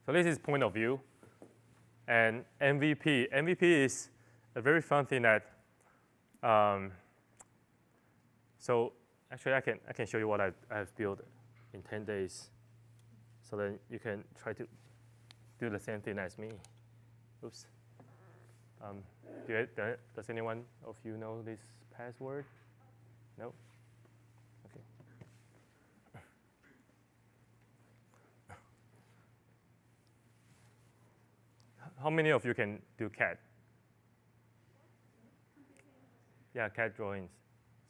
So this is point of view. And MVP. MVP is a very fun thing that, so actually I can show you what I've built in 10 days. So then you can try to do the same thing as me. Oops. Does anyone of you know this password? No? Okay. How many of you can do CAD? Yeah, CAD drawings.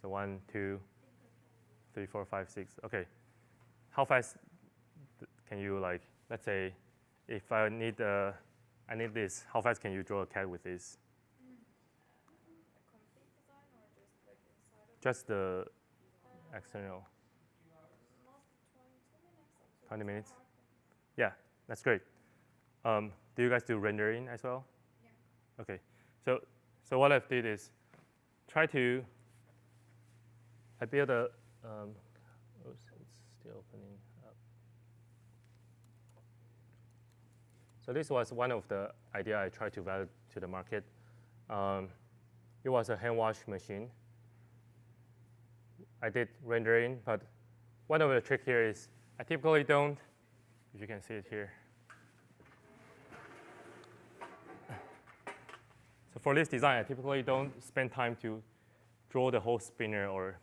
So 1, 2, 3, 4, 5, 6. Okay. How fast can you, like, let's say, if I need this, how fast can you draw a CAD with this? Just the external. 20 minutes? Yeah, that's great. Do you guys do rendering as well? Yeah. Okay. So what I did is I built a, oops, it's still opening up. So this was one of the idea I tried to validate to the market. It was a hand wash machine. I did rendering, but one of the trick here is I typically don't, if you can see it here. So for this design, I typically don't spend time to draw the whole spinner, or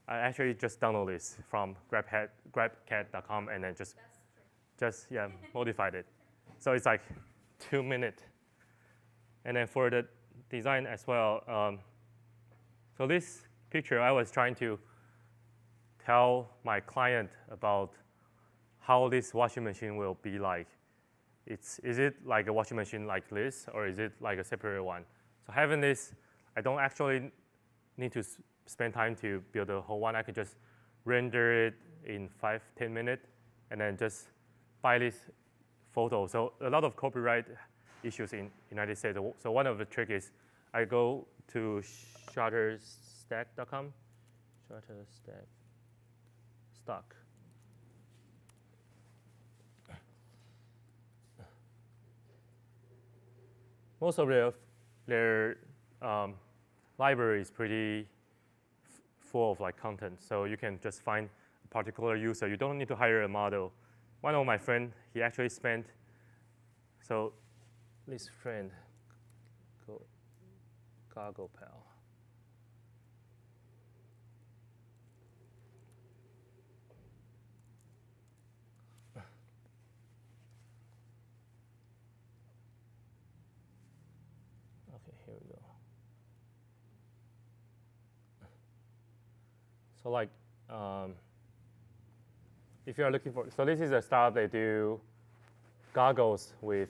I actually just download this from grabcat.com and then just modified it. So it's like 2 minutes. And then for the design as well, so this picture, I was trying to tell my client about how this washing machine will be like. Is it like a washing machine like this, or is it like a separate one? So having this, I don't actually need to spend time to build a whole one. I could just render it in 5-10 minutes, and then just buy this photo. So a lot of copyright issues in United States. So one of the trick is I go to Shutterstock.com, Shutterstock. Most of their library is pretty full of like content, so you can just find a particular user. You don't need to hire a model. One of my friends, he actually spent, so this friend, Goggle Pal. Okay, here we go. So like, if you are looking for, so this is a startup, they do goggles with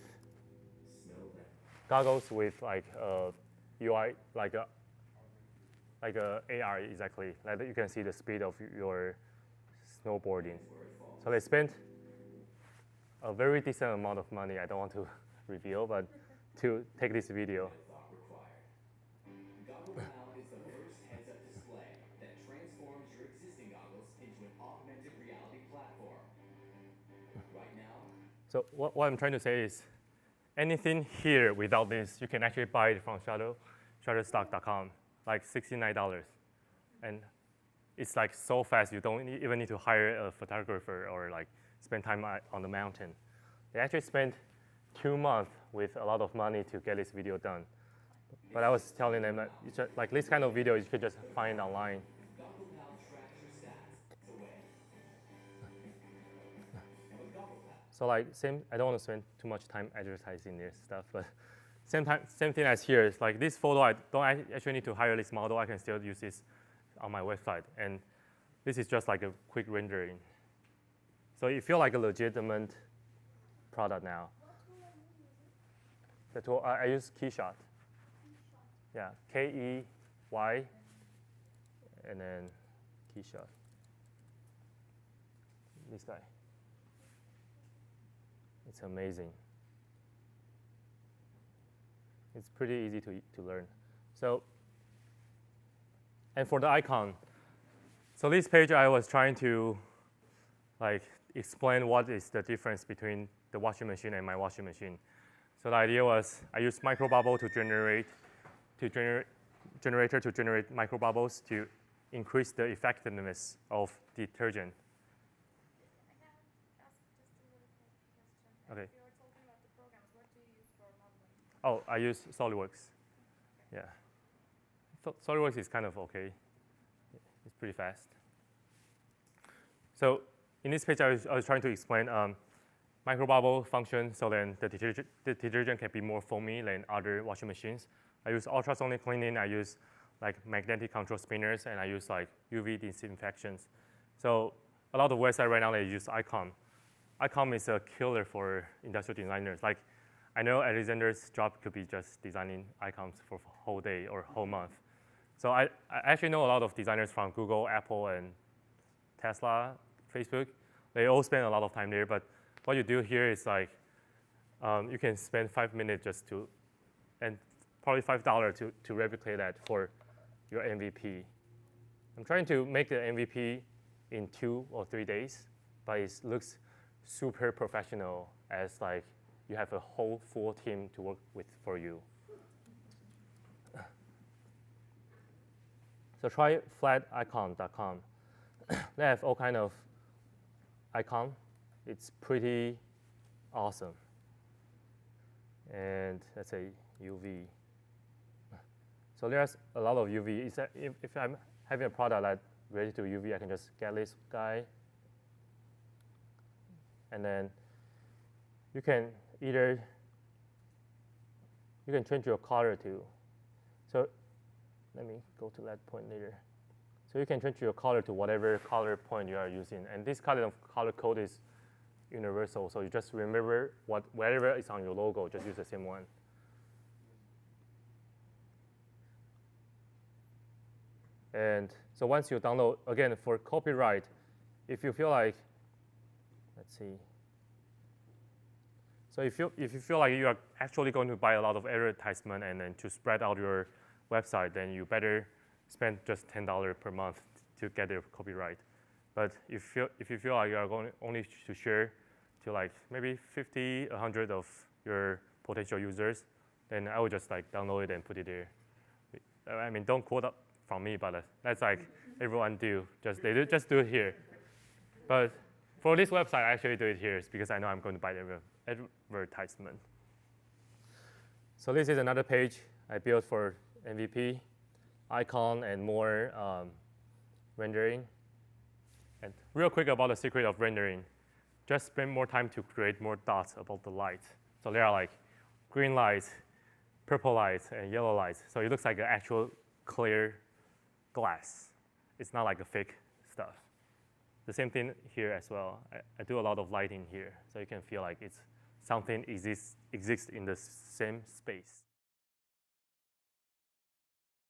like UI, like a AR exactly. Like you can see the speed of your snowboarding. So they spent a very decent amount of money. I don't want to reveal, but to take this video. Is the first heads-up display that transforms your existing goggles into an augmented reality platform. Right now. So what I'm trying to say is, anything here without this, you can actually buy it from Shutterstock.com, like $69, and it's like so fast. You don't even need to hire a photographer or like spend time on the mountain. They actually spent 2 months with a lot of money to get this video done. But I was telling them that it's just, like this kind of video you could just find online. So like I don't want to spend too much time advertising this stuff, but same thing as here. It's like this photo, I don't actually need to hire this model. I can still use this on my website, and this is just like a quick rendering. So you feel like a legitimate product now. The tool I use Keyshot. Yeah, K-E-Y, and then Keyshot. This guy. It's amazing. It's pretty easy to learn. So, and for the icon, so this page I was trying to like explain what is the difference between the washing machine and my washing machine. So the idea was I use microbubble generator to generate microbubbles to increase the effectiveness of detergent. I can ask just a little question. Okay. If you're talking about the programs, what do you use for modeling? Oh, I use SolidWorks. Yeah. SolidWorks is kind of okay. It's pretty fast. So in this page, I was trying to explain microbubble function so then the detergent can be more foamy than other washing machines. I use ultrasonic cleaning, I use like magnetic control spinners, and I use like UV disinfections. So a lot of websites right now, they use ICOM. ICOM is a killer for industrial designers. Like I know Alexander's job could be just designing ICOMs for a whole day or whole month. So I actually know a lot of designers from Google, Apple, and Tesla, Facebook. They all spend a lot of time there, but what you do here is like, you can spend 5 minutes just to, and probably $5 to replicate that for your MVP. I'm trying to make the MVP in 2 or 3 days, but it looks super professional as like you have a whole full team to work with for you. So try flaticon.com. They have all kind of icon. It's pretty awesome. And let's say UV. So there's a lot of UV. If I'm having a product that's ready to UV, I can just get this guy. And then you can change your color too. So let me go to that point later. So you can change your color to whatever color point you are using. And this kind of color code is universal. So you just remember whatever is on your logo, just use the same one. And so once you download, again, for copyright, if you feel like, let's see. So if you feel like you are actually going to buy a lot of advertisement and then to spread out your website, then you better spend just $10 per month to get the copyright. But if you feel like you are going only to share to like maybe 50, 100 of your potential users, then I would just like download it and put it there. I mean, don't quote up from me, but that's like everyone do. They just do it here. But for this website, I actually do it here because I know I'm going to buy the advertisement. So this is another page I built for MVP, icon, and more rendering. And real quick about the secret of rendering, just spend more time to create more dots about the light. So there are like green lights, purple lights, and yellow lights. So it looks like an actual clear glass. It's not like a fake stuff. The same thing here as well. I do a lot of lighting here, so you can feel like it's something exists in the same space.